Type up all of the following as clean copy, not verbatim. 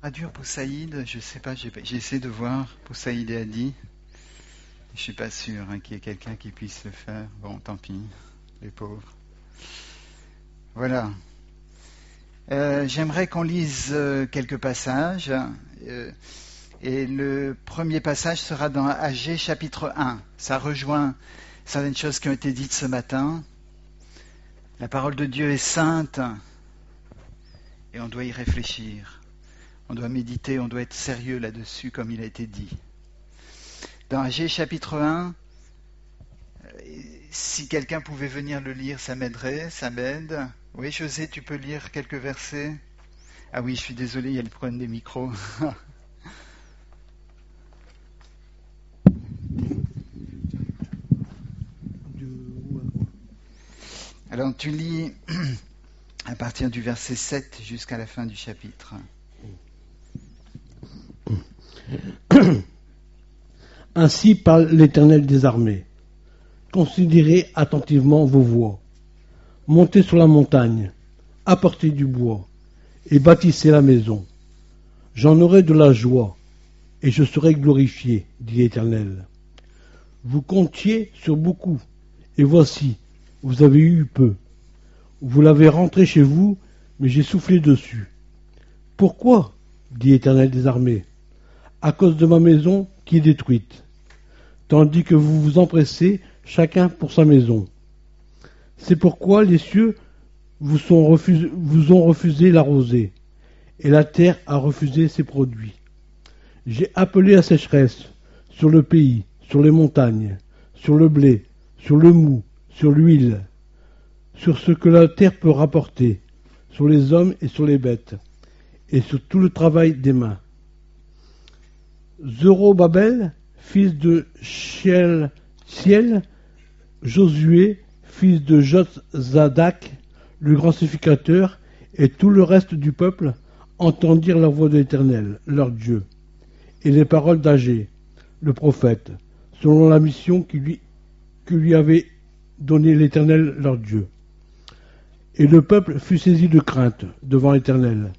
Traduire pour Saïd, je sais pas, j'ai essayé de voir pour Saïd et Adi. Je suis pas sûr qu'il y ait quelqu'un qui puisse le faire. Bon, tant pis, les pauvres. Voilà. J'aimerais qu'on lise quelques passages. Et le premier passage sera dans Agé chapitre 1. Ça rejoint certaines choses qui ont été dites ce matin. La parole de Dieu est sainte et on doit y réfléchir. On doit méditer, on doit être sérieux là-dessus comme il a été dit. Dans Agé chapitre 1, si quelqu'un pouvait venir le lire, ça m'aiderait, ça m'aide. Oui, José, tu peux lire quelques versets? Ah oui, je suis désolé, il y a le problème des micros. Alors tu lis à partir du verset 7 jusqu'à la fin du chapitre. Ainsi parle l'Éternel des armées. Considérez attentivement vos voies. Montez sur la montagne, apportez du bois, et bâtissez la maison. J'en aurai de la joie, et je serai glorifié, dit l'Éternel. Vous comptiez sur beaucoup, et voici, vous avez eu peu. Vous l'avez rentré chez vous, mais j'ai soufflé dessus. Pourquoi, dit l'Éternel des armées? À cause de ma maison qui est détruite, tandis que vous vous empressez chacun pour sa maison. C'est pourquoi les cieux vous ont refusé la rosée, et la terre a refusé ses produits. J'ai appelé la sécheresse sur le pays, sur les montagnes, sur le blé, sur le mou, sur l'huile, sur ce que la terre peut rapporter, sur les hommes et sur les bêtes, et sur tout le travail des mains. Zorobabel, fils de Shealtiel, Josué, fils de Jotzadak, le grand sacrificateur, et tout le reste du peuple entendirent la voix de l'Éternel, leur Dieu, et les paroles d'Agé, le prophète, selon la mission que lui avait donnée l'Éternel, leur Dieu. Et le peuple fut saisi de crainte devant l'Éternel.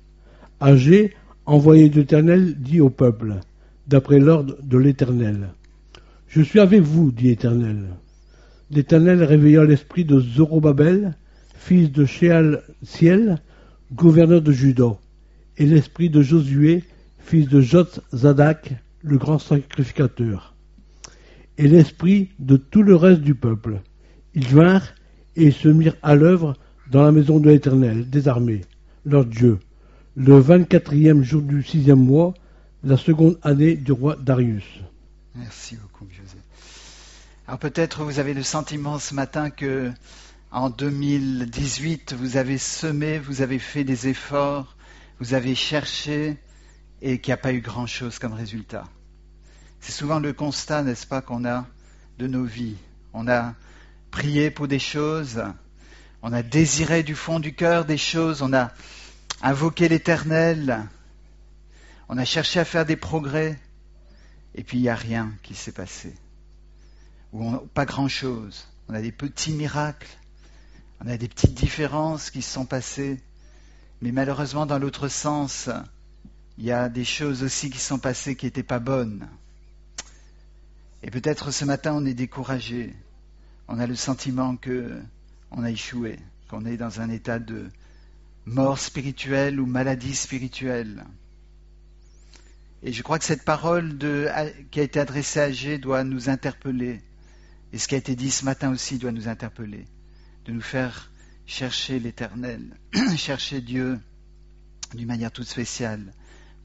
Agé, envoyé de l'Éternel, dit au peuple, d'après l'ordre de l'Éternel: Je suis avec vous, dit l'Éternel. L'Éternel réveilla l'esprit de Zorobabel, fils de Shealtiel, gouverneur de Juda, et l'esprit de Josué, fils de Jotzadak, le grand sacrificateur, et l'esprit de tout le reste du peuple. Ils vinrent et se mirent à l'œuvre dans la maison de l'Éternel des armées, leur Dieu, le 24e jour du 6e mois, la seconde année du roi Darius. Merci beaucoup, José. Alors peut-être vous avez le sentiment ce matin que en 2018, vous avez semé, vous avez fait des efforts, vous avez cherché et qu'il n'y a pas eu grand-chose comme résultat. C'est souvent le constat, n'est-ce pas, qu'on a de nos vies. On a prié pour des choses, on a désiré du fond du cœur des choses, on a invoqué l'Éternel, on a cherché à faire des progrès, et puis il n'y a rien qui s'est passé. Ou pas grand-chose. On a des petits miracles, on a des petites différences qui se sont passées, mais malheureusement dans l'autre sens, il y a des choses aussi qui sont passées qui n'étaient pas bonnes. Et peut-être ce matin on est découragé, on a le sentiment qu'on a échoué, qu'on est dans un état de mort spirituelle ou maladie spirituelle. Et je crois que cette parole qui a été adressée à Agé doit nous interpeller. Et ce qui a été dit ce matin aussi doit nous interpeller, de nous faire chercher l'Éternel, chercher Dieu d'une manière toute spéciale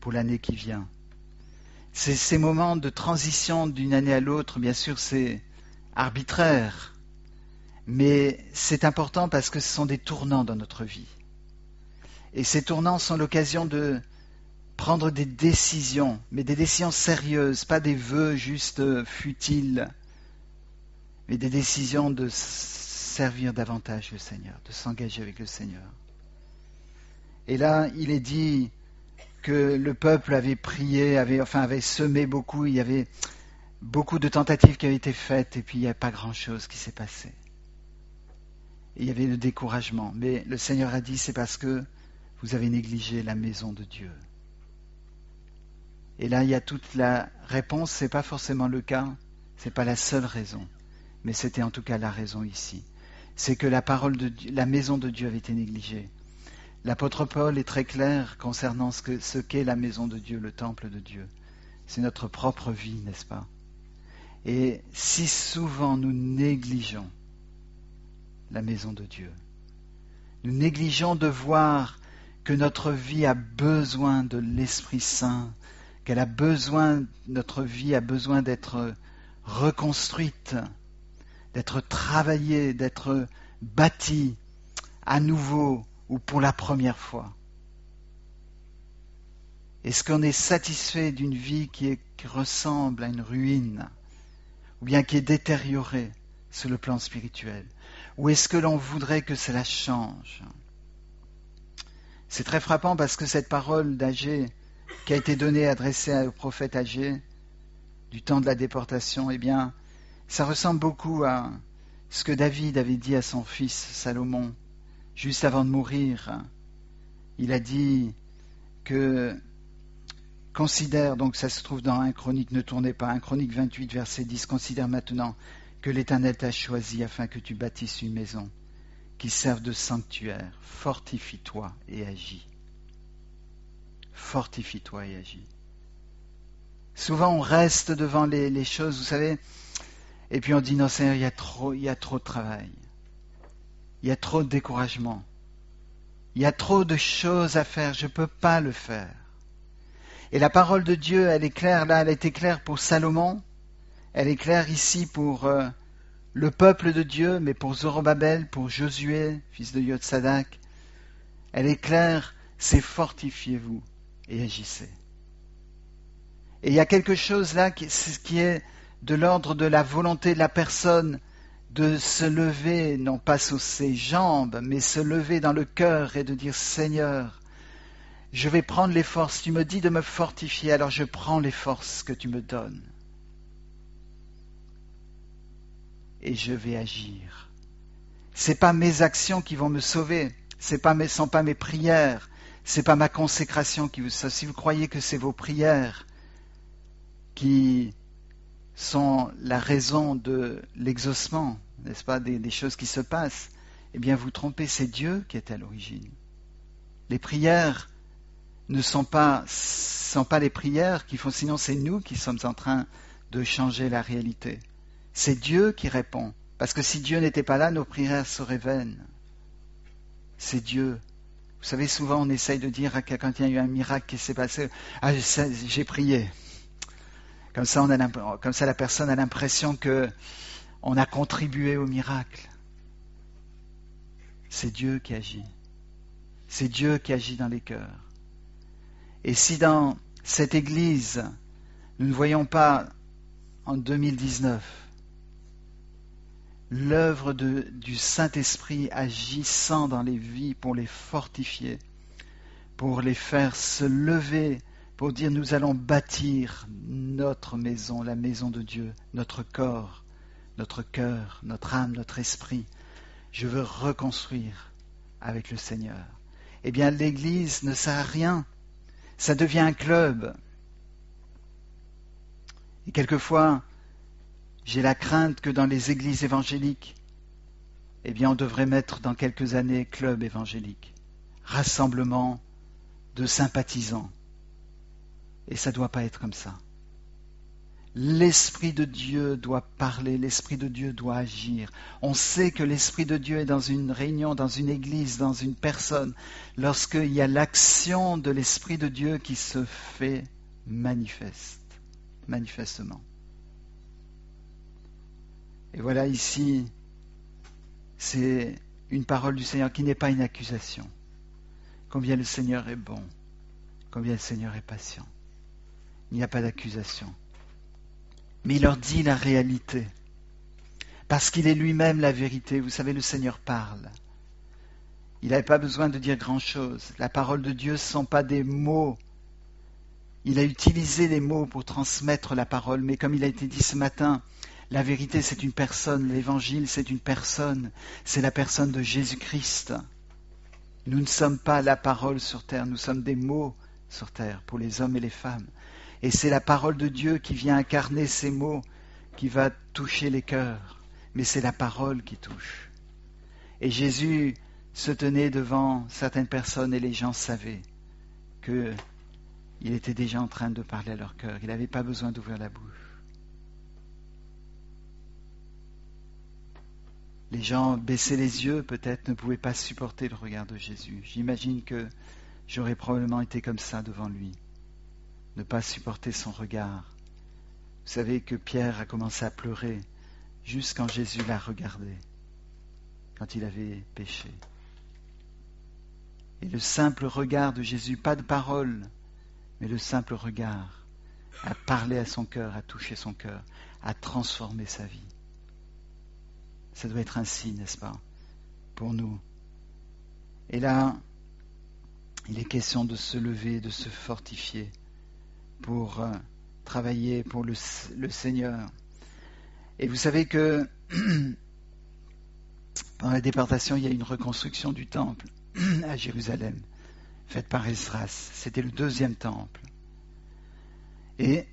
pour l'année qui vient. Ces moments de transition d'une année à l'autre, bien sûr, c'est arbitraire, mais c'est important parce que ce sont des tournants dans notre vie. Et ces tournants sont l'occasion de prendre des décisions, mais des décisions sérieuses, pas des vœux juste futiles, mais des décisions de servir davantage le Seigneur, de s'engager avec le Seigneur. Et là, il est dit que le peuple avait prié, avait semé beaucoup, il y avait beaucoup de tentatives qui avaient été faites, et puis il n'y a pas grand-chose qui s'est passé. Et il y avait le découragement. Mais le Seigneur a dit, c'est parce que vous avez négligé la maison de Dieu. Et là, il y a toute la réponse, ce n'est pas forcément le cas, ce n'est pas la seule raison, mais c'était en tout cas la raison ici. C'est que la parole de Dieu, la maison de Dieu avait été négligée. L'apôtre Paul est très clair concernant ce qu'est la maison de Dieu, le temple de Dieu. C'est notre propre vie, n'est-ce pas? Et si souvent nous négligeons la maison de Dieu, nous négligeons de voir que notre vie a besoin de l'Esprit Saint, notre vie a besoin d'être reconstruite, d'être travaillée, d'être bâtie à nouveau ou pour la première fois. Est-ce qu'on est satisfait d'une vie qui ressemble à une ruine, ou bien qui est détériorée sur le plan spirituel? Ou est-ce que l'on voudrait que cela change? C'est très frappant parce que cette parole d'Agé qui a été donnée, adressée au prophète Agé du temps de la déportation, eh bien, ça ressemble beaucoup à ce que David avait dit à son fils Salomon juste avant de mourir. Il a dit que considère, donc ça se trouve dans 1 Chronique, ne tournez pas, 1 Chronique 28, verset 10, considère maintenant que l'Éternel t'a choisi afin que tu bâtisses une maison qui serve de sanctuaire. Fortifie-toi et agis. Fortifie-toi et agis. Souvent on reste devant les choses, vous savez, et puis on dit non Seigneur, il y a trop de travail. Il y a trop de découragement. Il y a trop de choses à faire, je ne peux pas le faire. Et la parole de Dieu, elle est claire là, elle a été claire pour Salomon, elle est claire ici pour le peuple de Dieu, mais pour Zorobabel, pour Josué, fils de Yotsadak. Elle est claire, c'est fortifiez-vous et agissez. Et il y a quelque chose là qui est de l'ordre de la volonté de la personne de se lever, non pas sur ses jambes, mais se lever dans le cœur et de dire Seigneur, je vais prendre les forces. Tu me dis de me fortifier, alors je prends les forces que tu me donnes. Et je vais agir. Ce n'est pas mes actions qui vont me sauver. Ce ne sont pas mes prières. Ce n'est pas ma consécration qui vous sauve. Si vous croyez que c'est vos prières qui sont la raison de l'exaucement, n'est-ce pas, des choses qui se passent, eh bien vous trompez, c'est Dieu qui est à l'origine. Les prières ne sont pas les prières qui font, sinon c'est nous qui sommes en train de changer la réalité. C'est Dieu qui répond, parce que si Dieu n'était pas là, nos prières seraient vaines. C'est Dieu. Vous savez, souvent on essaye de dire quand il y a eu un miracle qui s'est passé, ah j'ai prié. Comme ça, la personne a l'impression qu'on a contribué au miracle. C'est Dieu qui agit. C'est Dieu qui agit dans les cœurs. Et si dans cette Église, nous ne voyons pas en 2019 l'œuvre du Saint-Esprit agissant dans les vies pour les fortifier, pour les faire se lever, pour dire nous allons bâtir notre maison, la maison de Dieu, notre corps, notre cœur, notre âme, notre esprit. Je veux reconstruire avec le Seigneur. Eh bien, l'Église ne sert à rien. Ça devient un club. Et quelquefois, j'ai la crainte que dans les églises évangéliques, eh bien, on devrait mettre dans quelques années club évangélique, rassemblement de sympathisants. Et ça ne doit pas être comme ça. L'Esprit de Dieu doit parler, l'Esprit de Dieu doit agir. On sait que l'Esprit de Dieu est dans une réunion, dans une église, dans une personne, lorsqu'il y a l'action de l'Esprit de Dieu qui se fait manifestement. Et voilà ici, c'est une parole du Seigneur qui n'est pas une accusation. Combien le Seigneur est bon, combien le Seigneur est patient. Il n'y a pas d'accusation. Mais il leur dit la réalité. Parce qu'il est lui-même la vérité. Vous savez, le Seigneur parle. Il n'avait pas besoin de dire grand-chose. La parole de Dieu, ce ne sont pas des mots. Il a utilisé les mots pour transmettre la parole. Mais comme il a été dit ce matin, la vérité, c'est une personne. L'évangile, c'est une personne. C'est la personne de Jésus-Christ. Nous ne sommes pas la parole sur terre. Nous sommes des mots sur terre pour les hommes et les femmes. Et c'est la parole de Dieu qui vient incarner ces mots, qui va toucher les cœurs. Mais c'est la parole qui touche. Et Jésus se tenait devant certaines personnes et les gens savaient qu'il était déjà en train de parler à leur cœur. Il n'avait pas besoin d'ouvrir la bouche. Les gens baissaient les yeux, peut-être ne pouvaient pas supporter le regard de Jésus. J'imagine que j'aurais probablement été comme ça devant lui, ne pas supporter son regard. Vous savez que Pierre a commencé à pleurer juste quand Jésus l'a regardé, quand il avait péché. Et le simple regard de Jésus, pas de parole, mais le simple regard, a parlé à son cœur, a touché son cœur, a transformé sa vie. Ça doit être ainsi, n'est-ce pas, pour nous. Et là, il est question de se lever, de se fortifier pour travailler pour le Seigneur. Et vous savez que pendant la déportation, il y a une reconstruction du temple à Jérusalem, faite par Esdras. C'était le 2e temple. Et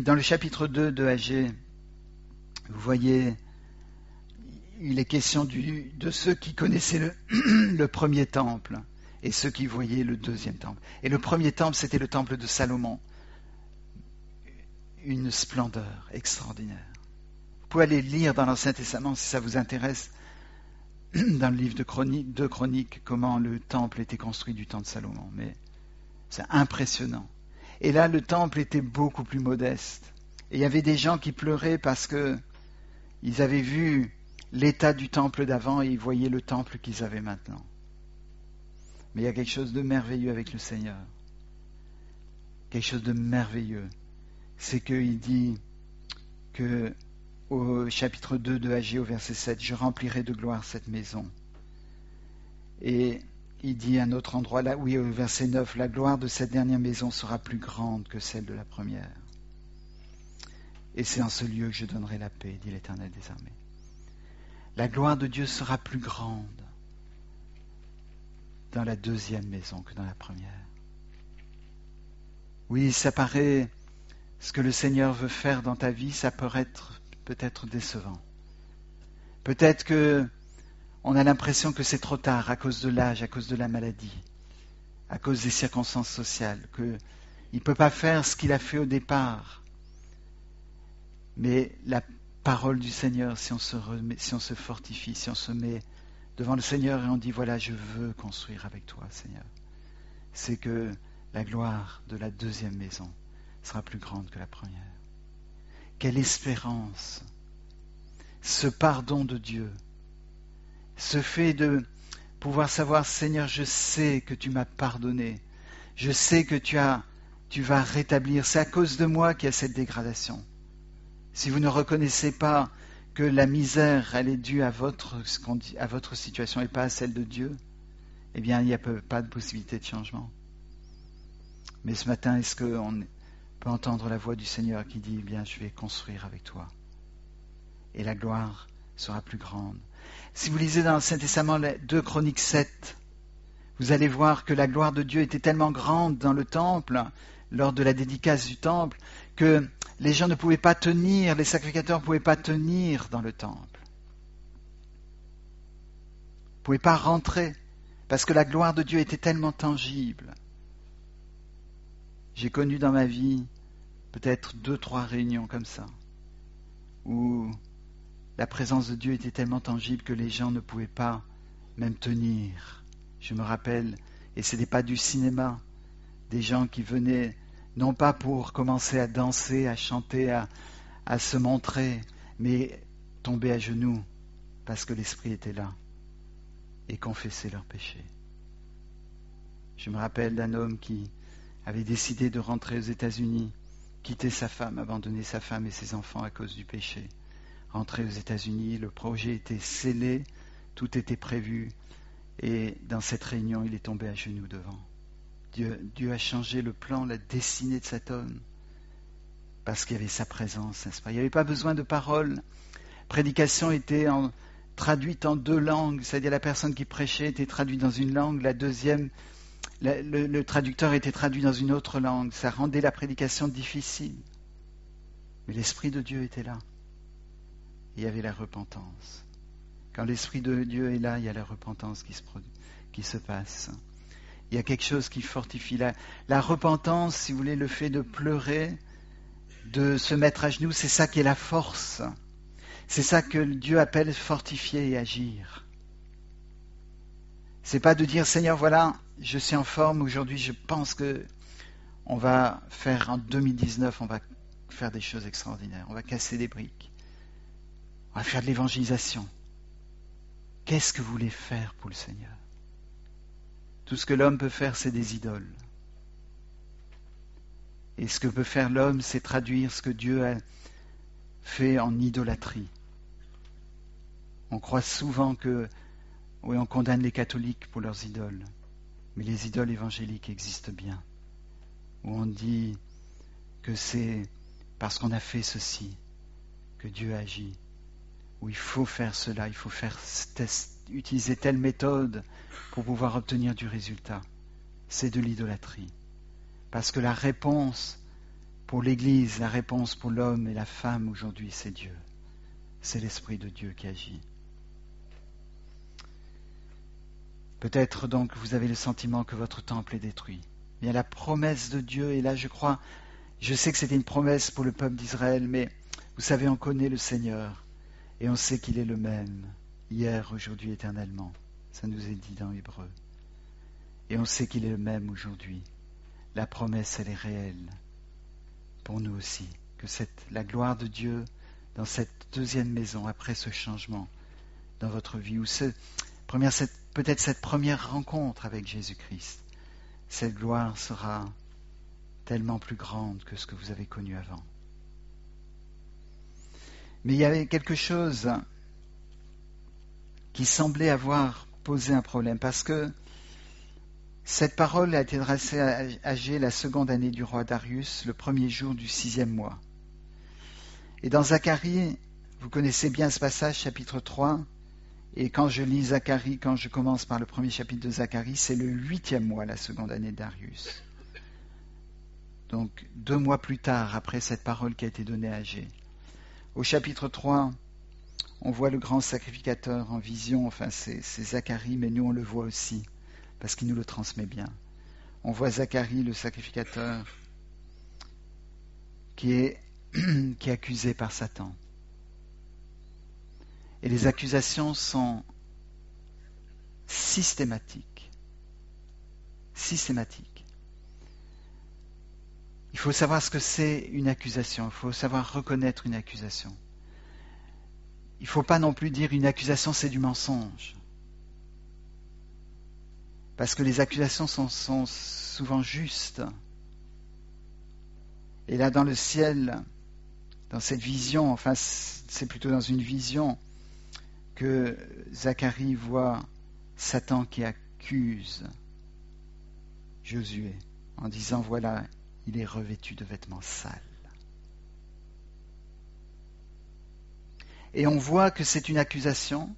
dans le chapitre 2 de Agé, vous voyez, il est question de ceux qui connaissaient le premier temple et ceux qui voyaient le 2e temple. Et le premier temple, c'était le temple de Salomon. Une splendeur extraordinaire. Vous pouvez aller lire dans l'Ancien Testament si ça vous intéresse, dans le livre de Chroniques, comment le temple était construit du temps de Salomon. Mais c'est impressionnant. Et là, le temple était beaucoup plus modeste. Et il y avait des gens qui pleuraient parce que ils avaient vu l'état du temple d'avant et ils voyaient le temple qu'ils avaient maintenant. Mais il y a quelque chose de merveilleux avec le Seigneur. Quelque chose de merveilleux. C'est qu'il dit que au chapitre 2 de Agé, au verset 7, « Je remplirai de gloire cette maison. » Et il dit à un autre endroit, là, oui, au verset 9, « La gloire de cette dernière maison sera plus grande que celle de la première. Et c'est en ce lieu que je donnerai la paix, dit l'Éternel des armées. » La gloire de Dieu sera plus grande dans la 2e maison que dans la première. Oui, ça paraît, ce que le Seigneur veut faire dans ta vie, ça peut être peut-être décevant. Peut-être que on a l'impression que c'est trop tard à cause de l'âge, à cause de la maladie, à cause des circonstances sociales, qu'il ne peut pas faire ce qu'il a fait au départ. Mais la parole du Seigneur, si on se fortifie, si on se met devant le Seigneur et on dit, voilà, je veux construire avec toi, Seigneur, c'est que la gloire de la 2e maison sera plus grande que la première. Quelle espérance! Ce pardon de Dieu, ce fait de pouvoir savoir, Seigneur, je sais que tu m'as pardonné, je sais que tu vas rétablir, c'est à cause de moi qu'il y a cette dégradation. Si vous ne reconnaissez pas que la misère, elle est due à votre situation et pas à celle de Dieu, eh bien, il n'y a pas de possibilité de changement. Mais ce matin, est-ce qu'on peut entendre la voix du Seigneur qui dit, eh bien, je vais construire avec toi. Et la gloire sera plus grande. Si vous lisez dans l'Ancien Testament 2 Chroniques 7, vous allez voir que la gloire de Dieu était tellement grande dans le temple, lors de la dédicace du temple, que les gens ne pouvaient pas tenir, les sacrificateurs ne pouvaient pas tenir dans le temple. Ils ne pouvaient pas rentrer, parce que la gloire de Dieu était tellement tangible. J'ai connu dans ma vie peut-être 2-3 réunions comme ça, où la présence de Dieu était tellement tangible que les gens ne pouvaient pas même tenir. Je me rappelle, et ce n'était pas du cinéma, des gens qui venaient non pas pour commencer à danser, à chanter, à se montrer, mais tomber à genoux parce que l'Esprit était là et confesser leurs péchés. Je me rappelle d'un homme qui avait décidé de rentrer aux États-Unis, quitter sa femme, abandonner sa femme et ses enfants à cause du péché. Rentrer aux États-Unis, le projet était scellé, tout était prévu, et dans cette réunion, il est tombé à genoux devant. Dieu a changé le plan, la destinée de cet homme, parce qu'il y avait sa présence, n'est-ce pas? Il n'y avait pas besoin de paroles. Prédication était traduite en 2 langues, c'est-à-dire la personne qui prêchait était traduite dans une langue, la deuxième le traducteur était traduit dans une autre langue. Ça rendait la prédication difficile. Mais l'Esprit de Dieu était là. Il y avait la repentance. Quand l'Esprit de Dieu est là, il y a la repentance qui se passe. Il y a quelque chose qui fortifie. La repentance, si vous voulez, le fait de pleurer, de se mettre à genoux, c'est ça qui est la force. C'est ça que Dieu appelle fortifier et agir. C'est pas de dire, Seigneur, voilà, je suis en forme aujourd'hui, je pense que on va faire en 2019, on va faire des choses extraordinaires. On va casser des briques. On va faire de l'évangélisation. Qu'est-ce que vous voulez faire pour le Seigneur? Tout ce que l'homme peut faire, c'est des idoles. Et ce que peut faire l'homme, c'est traduire ce que Dieu a fait en idolâtrie. On croit souvent que, oui, on condamne les catholiques pour leurs idoles, mais les idoles évangéliques existent bien. Où on dit que c'est parce qu'on a fait ceci que Dieu agit. Où il faut faire cela, il faut utiliser telle méthode pour pouvoir obtenir du résultat. C'est de l'idolâtrie. Parce que la réponse pour l'Église, la réponse pour l'homme et la femme aujourd'hui, c'est Dieu. C'est l'Esprit de Dieu qui agit. Peut-être donc vous avez le sentiment que votre temple est détruit. Bien, la promesse de Dieu, et là je crois, je sais que c'était une promesse pour le peuple d'Israël, mais vous savez, on connaît le Seigneur et on sait qu'il est le même, hier, aujourd'hui, éternellement. Ça nous est dit dans Hébreu. Et on sait qu'il est le même aujourd'hui. La promesse, elle est réelle pour nous aussi, que la gloire de Dieu dans cette deuxième maison, après ce changement dans votre vie, ou peut-être cette première rencontre avec Jésus-Christ, cette gloire sera tellement plus grande que ce que vous avez connu avant. Mais il y avait quelque chose qui semblait avoir posé un problème, parce que cette parole a été adressée à Agée la seconde année du roi Darius, le premier jour du 6e mois. Et dans Zacharie, vous connaissez bien ce passage, chapitre 3, et quand je lis Zacharie, quand je commence par le premier chapitre de Zacharie, c'est le 8e mois, la seconde année de Darius. Donc 2 mois plus tard, après cette parole qui a été donnée à Agée. Au chapitre 3, on voit le grand sacrificateur en vision, enfin c'est Zacharie, mais nous on le voit aussi, parce qu'il nous le transmet bien. On voit Zacharie, le sacrificateur, qui est accusé par Satan. Et les accusations sont systématiques. Systématiques. Il faut savoir ce que c'est une accusation, il faut savoir reconnaître une accusation. Il ne faut pas non plus dire une accusation c'est du mensonge. Parce que les accusations sont souvent justes. Et là dans le ciel, dans cette vision, enfin c'est plutôt dans une vision que Zacharie voit Satan qui accuse Josué en disant voilà, il est revêtu de vêtements sales. Et on voit que c'est une accusation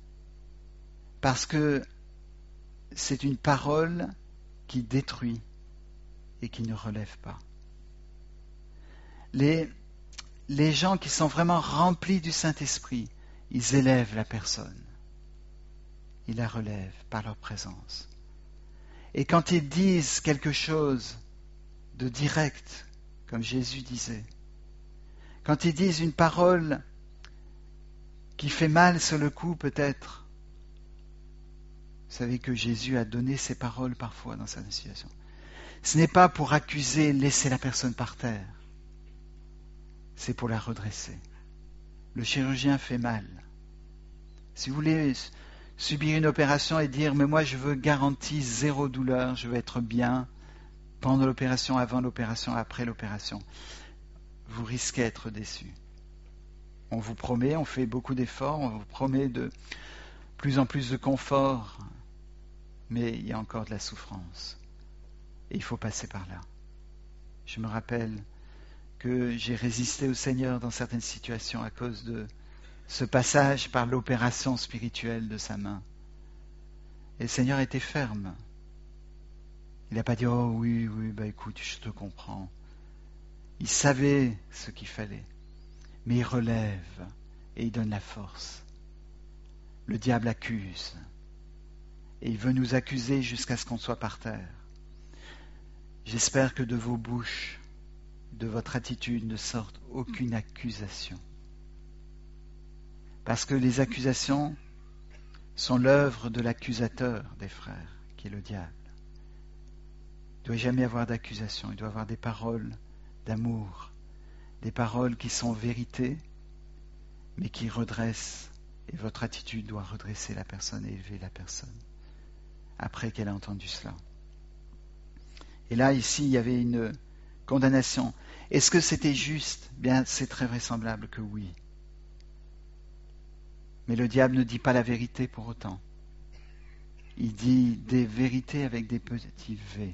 parce que c'est une parole qui détruit et qui ne relève pas. Les gens qui sont vraiment remplis du Saint-Esprit, ils élèvent la personne. Ils la relèvent par leur présence. Et quand ils disent quelque chose de direct, comme Jésus disait, quand ils disent une parole qui fait mal sur le coup peut-être, vous savez que Jésus a donné ces paroles parfois dans certaines situations. Ce n'est pas pour accuser, laisser la personne par terre. C'est pour la redresser. Le chirurgien fait mal. Si vous voulez subir une opération et dire « mais moi je veux garantie 0 douleur, je veux être bien pendant l'opération, avant l'opération, après l'opération », vous risquez d'être déçu. On vous promet, on fait beaucoup d'efforts, on vous promet de plus en plus de confort, mais il y a encore de la souffrance. Et il faut passer par là. Je me rappelle que j'ai résisté au Seigneur dans certaines situations à cause de ce passage par l'opération spirituelle de sa main. Et le Seigneur était ferme. Il n'a pas dit « Oh oui, écoute, je te comprends ». Il savait ce qu'il fallait, mais il relève et il donne la force. Le diable accuse, et il veut nous accuser jusqu'à ce qu'on soit par terre. J'espère que de vos bouches, de votre attitude ne sorte aucune accusation. Parce que les accusations sont l'œuvre de l'accusateur des frères, qui est le diable. Il ne doit jamais avoir d'accusation, il doit avoir des paroles d'amour, des paroles qui sont vérité, mais qui redressent, et votre attitude doit redresser la personne et élever la personne, après qu'elle a entendu cela. Et là, ici, il y avait une condamnation. Est-ce que c'était juste ? Bien, c'est très vraisemblable que oui. Mais le diable ne dit pas la vérité pour autant. Il dit des vérités avec des petits V.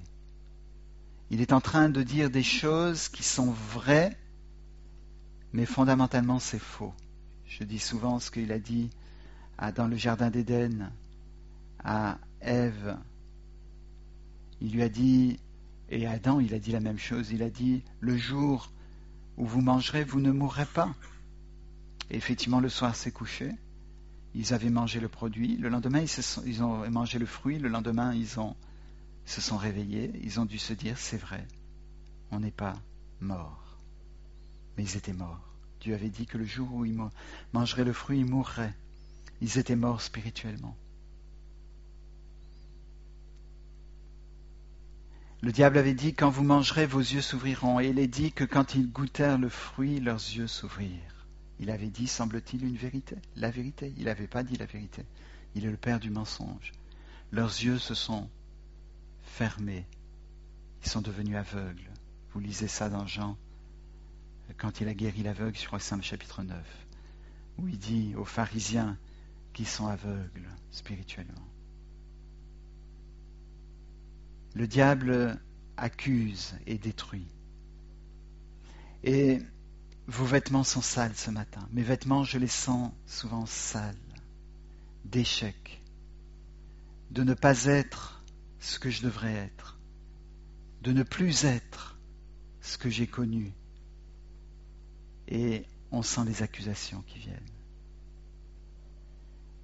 Il est en train de dire des choses qui sont vraies, mais fondamentalement c'est faux. Je dis souvent ce qu'il a dit dans le jardin d'Éden à Ève. Il lui a dit, et à Adam il a dit la même chose, il a dit « Le jour où vous mangerez, vous ne mourrez pas ». Et effectivement, le soir s'est couché, ils avaient mangé le produit, le lendemain ils ont mangé le fruit, le lendemain ils se sont réveillés, ils ont dû se dire « C'est vrai, on n'est pas mort ». Mais ils étaient morts. Dieu avait dit que le jour où ils mangeraient le fruit, ils mourraient. Ils étaient morts spirituellement. Le diable avait dit, quand vous mangerez, vos yeux s'ouvriront. Et il est dit que quand ils goûtèrent le fruit, leurs yeux s'ouvrirent. Il avait dit, semble-t-il, une vérité. La vérité. Il n'avait pas dit la vérité. Il est le père du mensonge. Leurs yeux se sont fermés. Ils sont devenus aveugles. Vous lisez ça dans Jean, quand il a guéri l'aveugle, je crois que c'est dans le chapitre 9, où il dit aux pharisiens qui sont aveugles spirituellement. Le diable accuse et détruit. Et vos vêtements sont sales ce matin. Mes vêtements, je les sens souvent sales, d'échec, de ne pas être ce que je devrais être, de ne plus être ce que j'ai connu. Et on sent les accusations qui viennent.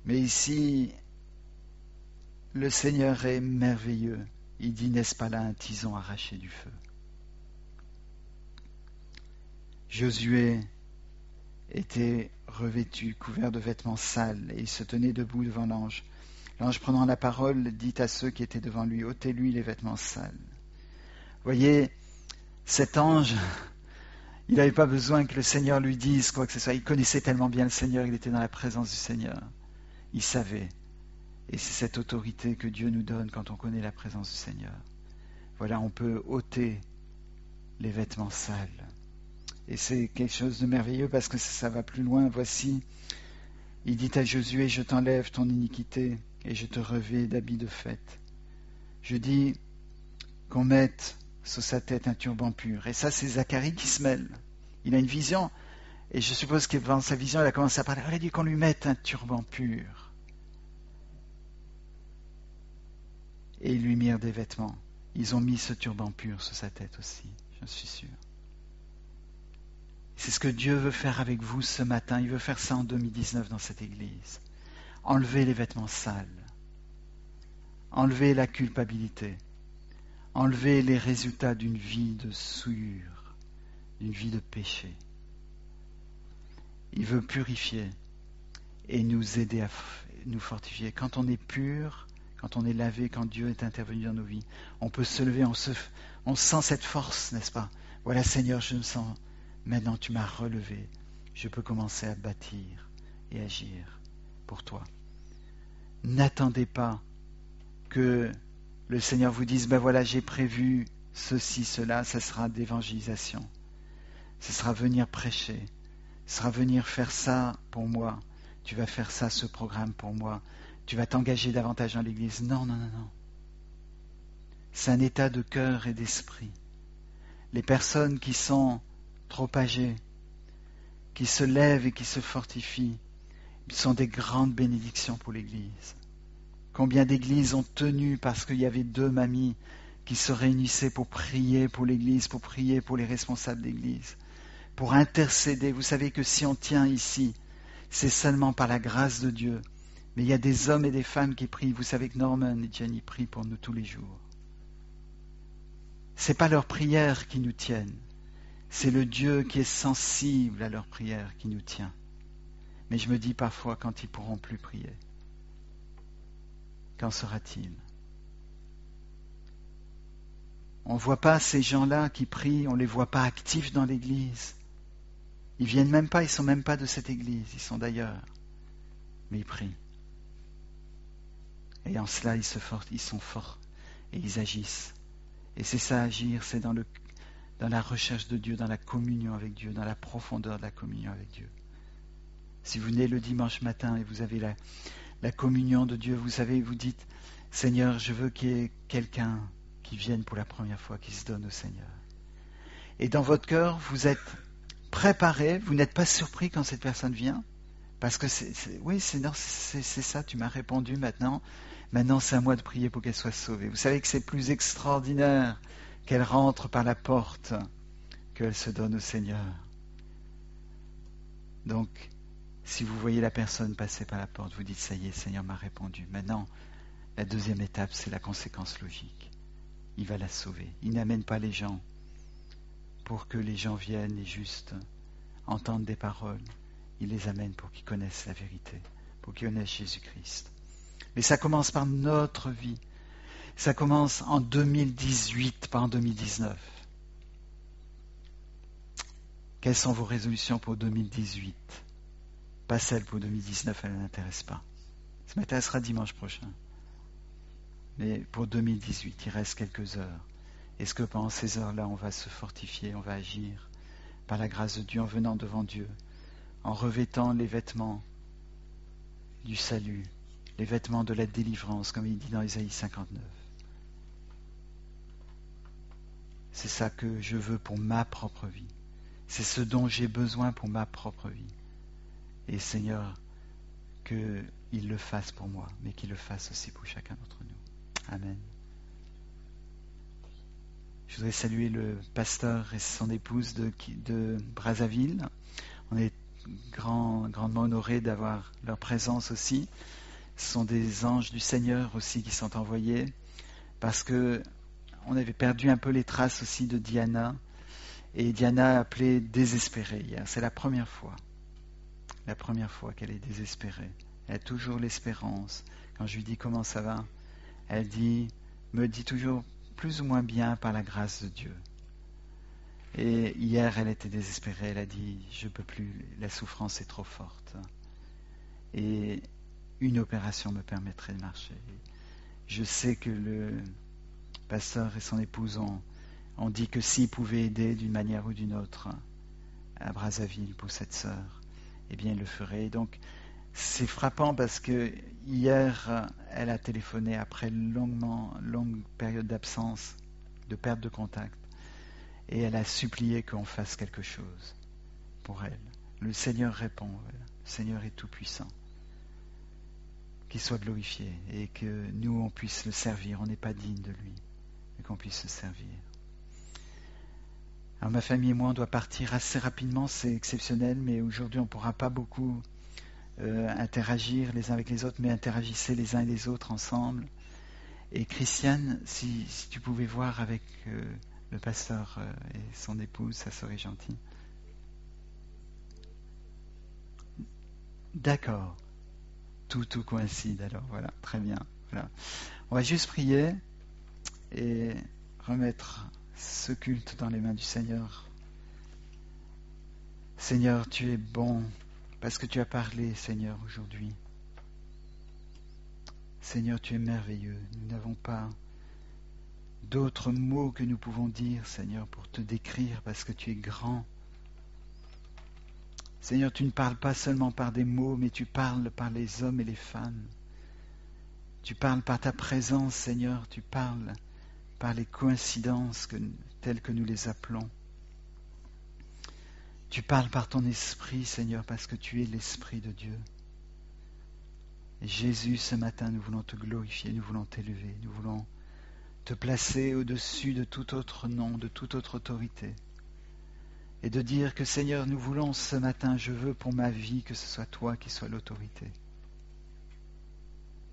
Mais ici, le Seigneur est merveilleux. Il dit, n'est-ce pas là un tison arraché du feu ? Josué était revêtu, couvert de vêtements sales, et il se tenait debout devant l'ange. L'ange, prenant la parole, dit à ceux qui étaient devant lui, ôtez-lui les vêtements sales. Voyez, cet ange, il n'avait pas besoin que le Seigneur lui dise quoi que ce soit. Il connaissait tellement bien le Seigneur, il était dans la présence du Seigneur. Il savait. Et c'est cette autorité que Dieu nous donne quand on connaît la présence du Seigneur. Voilà, on peut ôter les vêtements sales. Et c'est quelque chose de merveilleux parce que ça va plus loin. Voici, il dit à Josué, je t'enlève ton iniquité et je te revêts d'habits de fête. Je dis qu'on mette sur sa tête un turban pur. Et ça, c'est Zacharie qui se mêle. Il a une vision. Et je suppose que dans sa vision, il a commencé à parler. Il a dit qu'on lui mette un turban pur. Et ils lui mirent des vêtements. Ils ont mis ce turban pur sur sa tête aussi, je suis sûr. C'est ce que Dieu veut faire avec vous ce matin. Il veut faire ça en 2019 dans cette église. Enlever les vêtements sales. Enlever la culpabilité. Enlever les résultats d'une vie de souillure, d'une vie de péché. Il veut purifier et nous aider à nous fortifier. Quand on est pur, quand on est lavé, quand Dieu est intervenu dans nos vies, on peut se lever, on sent cette force, n'est-ce pas ? Voilà, Seigneur, je me sens, maintenant tu m'as relevé, je peux commencer à bâtir et agir pour toi. N'attendez pas que le Seigneur vous dise, ben voilà, j'ai prévu ceci, cela, ça sera d'évangélisation. Ce sera venir prêcher, ce sera venir faire ça pour moi, tu vas faire ça, ce programme pour moi, tu vas t'engager davantage dans l'Église. Non, non, non, non. C'est un état de cœur et d'esprit. Les personnes qui sont trop âgées, qui se lèvent et qui se fortifient, sont des grandes bénédictions pour l'Église. Combien d'églises ont tenu parce qu'il y avait deux mamies qui se réunissaient pour prier pour l'Église, pour prier pour les responsables d'Église, pour intercéder. Vous savez que si on tient ici, c'est seulement par la grâce de Dieu. Mais il y a des hommes et des femmes qui prient. Vous savez que Norman et Jenny prient pour nous tous les jours. Ce n'est pas leurs prières qui nous tiennent. C'est le Dieu qui est sensible à leurs prières qui nous tient. Mais je me dis parfois, quand ils ne pourront plus prier, qu'en sera-t-il? On ne voit pas ces gens-là qui prient, on ne les voit pas actifs dans l'Église. Ils ne viennent même pas, ils ne sont même pas de cette Église, ils sont d'ailleurs. Mais ils prient. Et en cela, ils sont forts et ils agissent. Et c'est ça, agir, c'est dans la recherche de Dieu, dans la communion avec Dieu, dans la profondeur de la communion avec Dieu. Si vous venez le dimanche matin et vous avez la communion de Dieu, vous savez, vous dites, Seigneur, je veux qu'il y ait quelqu'un qui vienne pour la première fois, qui se donne au Seigneur. Et dans votre cœur, vous êtes préparé, vous n'êtes pas surpris quand cette personne vient, parce que oui, Seigneur, c'est ça, tu m'as répondu maintenant. Maintenant, c'est à moi de prier pour qu'elle soit sauvée. Vous savez que c'est plus extraordinaire qu'elle rentre par la porte, qu'elle se donne au Seigneur. Donc, si vous voyez la personne passer par la porte, vous dites, ça y est, le Seigneur m'a répondu. Maintenant, la deuxième étape, c'est la conséquence logique. Il va la sauver. Il n'amène pas les gens pour que les gens viennent et juste entendent des paroles. Il les amène pour qu'ils connaissent la vérité, pour qu'ils connaissent Jésus-Christ. Mais ça commence par notre vie. Ça commence en 2018, pas en 2019. Quelles sont vos résolutions pour 2018? Pas celles pour 2019, elles ne m'intéressent pas. Ça m'intéressera dimanche prochain. Mais pour 2018, il reste quelques heures. Est-ce que pendant ces heures-là, on va se fortifier, on va agir par la grâce de Dieu en venant devant Dieu, en revêtant les vêtements du salut, les vêtements de la délivrance, comme il dit dans Isaïe 59. C'est ça que je veux pour ma propre vie. C'est ce dont j'ai besoin pour ma propre vie. Et Seigneur, qu'il le fasse pour moi, mais qu'il le fasse aussi pour chacun d'entre nous. Amen. Je voudrais saluer le pasteur et son épouse de Brazzaville. On est grandement honorés d'avoir leur présence aussi. Ce sont des anges du Seigneur aussi qui sont envoyés, parce que on avait perdu un peu les traces aussi de Diana, et Diana a appelé désespérée hier. C'est la première fois qu'elle est désespérée. Elle a toujours l'espérance. Quand je lui dis comment ça va, elle me dit toujours plus ou moins bien par la grâce de Dieu. Et hier, elle était désespérée. Elle a dit, je ne peux plus, la souffrance est trop forte. Et une opération me permettrait de marcher. Je sais que le pasteur et son épouse ont dit que s'ils pouvaient aider d'une manière ou d'une autre à Brazzaville pour cette sœur, eh bien, ils le feraient. Donc, c'est frappant parce que hier, elle a téléphoné après une longue période d'absence, de perte de contact, et elle a supplié qu'on fasse quelque chose pour elle. Le Seigneur répond, le Seigneur est tout-puissant. Qu'il soit glorifié et que nous, on puisse le servir. On n'est pas digne de lui, mais qu'on puisse le servir. Alors ma famille et moi, on doit partir assez rapidement, c'est exceptionnel, mais aujourd'hui, on ne pourra pas beaucoup interagir les uns avec les autres, mais interagissez les uns et les autres ensemble. Et Christiane, si tu pouvais voir avec le pasteur et son épouse, ça serait gentil. D'accord. Tout coïncide alors, voilà, très bien. Voilà. On va juste prier et remettre ce culte dans les mains du Seigneur. Seigneur, tu es bon parce que tu as parlé, Seigneur, aujourd'hui. Seigneur, tu es merveilleux. Nous n'avons pas d'autres mots que nous pouvons dire, Seigneur, pour te décrire parce que tu es grand. Seigneur, tu ne parles pas seulement par des mots, mais tu parles par les hommes et les femmes. Tu parles par ta présence, Seigneur, tu parles par les coïncidences telles que nous les appelons. Tu parles par ton esprit, Seigneur, parce que tu es l'Esprit de Dieu. Et Jésus, ce matin, nous voulons te glorifier, nous voulons t'élever, nous voulons te placer au-dessus de tout autre nom, de toute autre autorité, et de dire que Seigneur, nous voulons ce matin, je veux pour ma vie que ce soit toi qui sois l'autorité,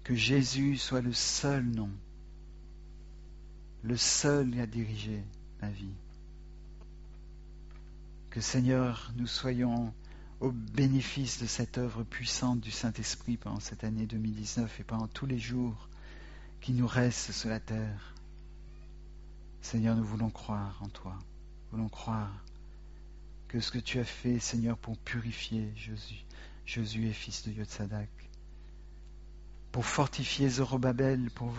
que Jésus soit le seul nom, le seul à diriger ma vie, que Seigneur, nous soyons au bénéfice de cette œuvre puissante du Saint-Esprit pendant cette année 2019 et pendant tous les jours qui nous restent sur la terre. Seigneur, nous voulons croire en toi, nous voulons croire que ce que tu as fait, Seigneur, pour purifier Josué, fils de Yotsadak, pour fortifier Zorobabel, pour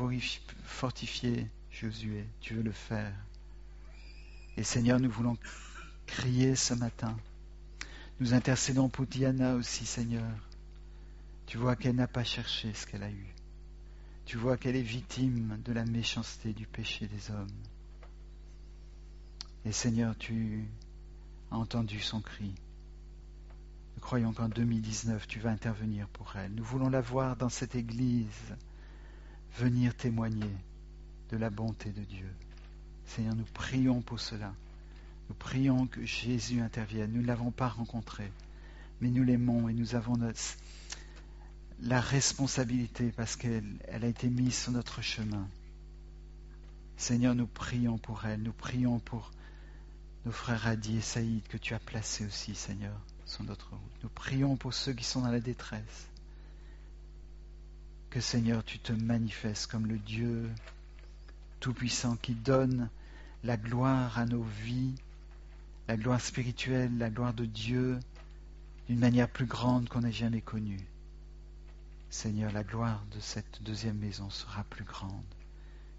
fortifier Josué, tu veux le faire. Et Seigneur, nous voulons crier ce matin. Nous intercédons pour Diana aussi, Seigneur. Tu vois qu'elle n'a pas cherché ce qu'elle a eu. Tu vois qu'elle est victime de la méchanceté, du péché des hommes. Et Seigneur, tu as entendu son cri. Nous croyons qu'en 2019, tu vas intervenir pour elle. Nous voulons la voir dans cette église, venir témoigner de la bonté de Dieu. Seigneur, nous prions pour cela. Nous prions que Jésus intervienne. Nous ne l'avons pas rencontré, mais nous l'aimons et nous avons la responsabilité parce qu'elle a été mise sur notre chemin. Seigneur, nous prions pour elle. Nous prions pour nos frères Adi et Saïd que tu as placés aussi, Seigneur, sur notre route. Nous prions pour ceux qui sont dans la détresse. Que, Seigneur, tu te manifestes comme le Dieu Tout-Puissant qui donne la gloire à nos vies, la gloire spirituelle, la gloire de Dieu, d'une manière plus grande qu'on n'ait jamais connue. Seigneur, la gloire de cette deuxième maison sera plus grande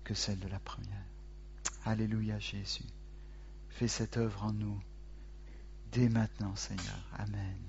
que celle de la première. Alléluia, Jésus. Fais cette œuvre en nous, dès maintenant, Seigneur. Amen.